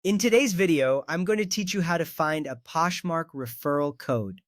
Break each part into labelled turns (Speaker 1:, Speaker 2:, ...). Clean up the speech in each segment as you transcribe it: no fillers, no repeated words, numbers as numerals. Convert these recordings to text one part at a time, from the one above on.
Speaker 1: In today's video, I'm going to teach you how to find a Poshmark referral code.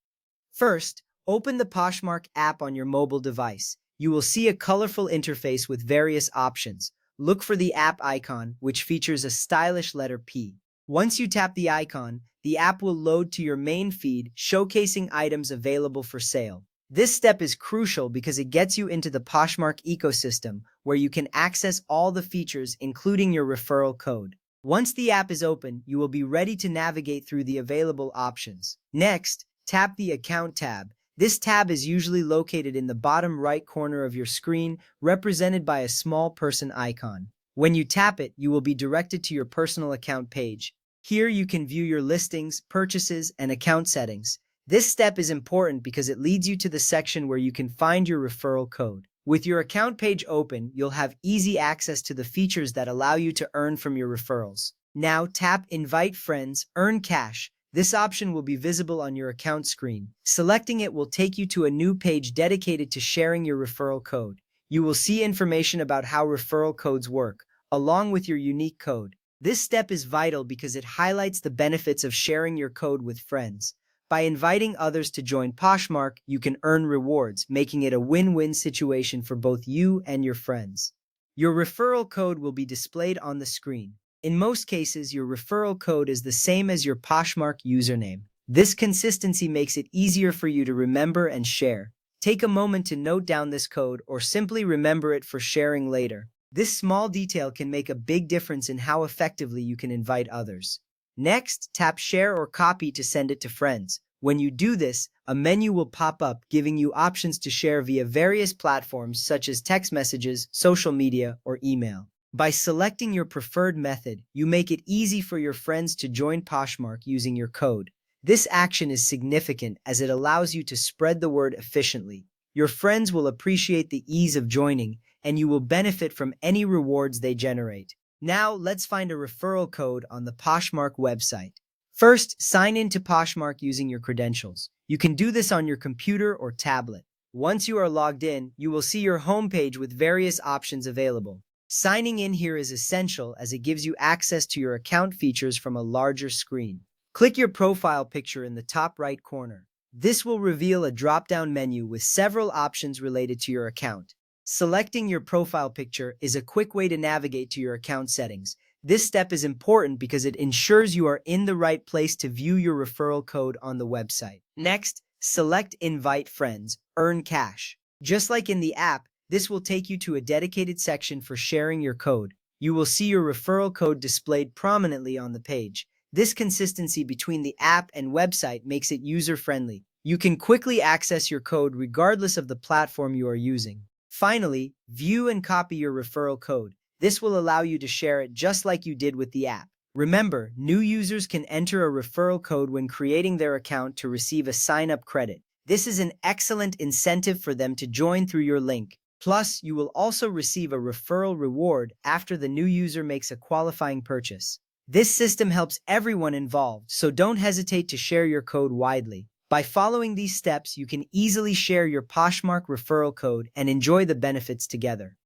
Speaker 1: First, open the Poshmark app on your mobile device. You will see a colorful interface with various options. Look for the app icon, which features a stylish letter P. Once you tap the icon, the app will load to your main feed, showcasing items available for sale. This step is crucial because it gets you into the Poshmark ecosystem, where you can access all the features, including your referral code. Once the app is open, you will be ready to navigate through the available options. Next, tap the Account tab. This tab is usually located in the bottom right corner of your screen, represented by a small person icon. When you tap it, you will be directed to your personal account page. Here you can view your listings, purchases, and account settings. This step is important because it leads you to the section where you can find your referral code. With your account page open, you'll have easy access to the features that allow you to earn from your referrals. Now tap Invite Friends, Earn Cash. This option will be visible on your account screen. Selecting it will take you to a new page dedicated to sharing your referral code. You will see information about how referral codes work, along with your unique code. This step is vital because it highlights the benefits of sharing your code with friends. By inviting others to join Poshmark, you can earn rewards, making it a win-win situation for both you and your friends. Your referral code will be displayed on the screen. In most cases, your referral code is the same as your Poshmark username. This consistency makes it easier for you to remember and share. Take a moment to note down this code or simply remember it for sharing later. This small detail can make a big difference in how effectively you can invite others. Next, tap Share or Copy to send it to friends. When you do this, a menu will pop up giving you options to share via various platforms such as text messages, social media, or email. By selecting your preferred method, you make it easy for your friends to join Poshmark using your code. This action is significant as it allows you to spread the word efficiently. Your friends will appreciate the ease of joining, and you will benefit from any rewards they generate. Now, let's find a referral code on the Poshmark website. First, sign in to Poshmark using your credentials. You can do this on your computer or tablet. Once you are logged in, you will see your homepage with various options available. Signing in here is essential as it gives you access to your account features from a larger screen. Click your profile picture in the top right corner. This will reveal a drop-down menu with several options related to your account. Selecting your profile picture is a quick way to navigate to your account settings. This step is important because it ensures you are in the right place to view your referral code on the website. Next, select Invite Friends, Earn Cash. Just like in the app, this will take you to a dedicated section for sharing your code. You will see your referral code displayed prominently on the page. This consistency between the app and website makes it user-friendly. You can quickly access your code regardless of the platform you are using. Finally, view and copy your referral code. This will allow you to share it just like you did with the app. Remember, new users can enter a referral code when creating their account to receive a sign-up credit. This is an excellent incentive for them to join through your link. Plus, you will also receive a referral reward after the new user makes a qualifying purchase. This system helps everyone involved, so don't hesitate to share your code widely. By following these steps, you can easily share your Poshmark referral code and enjoy the benefits together.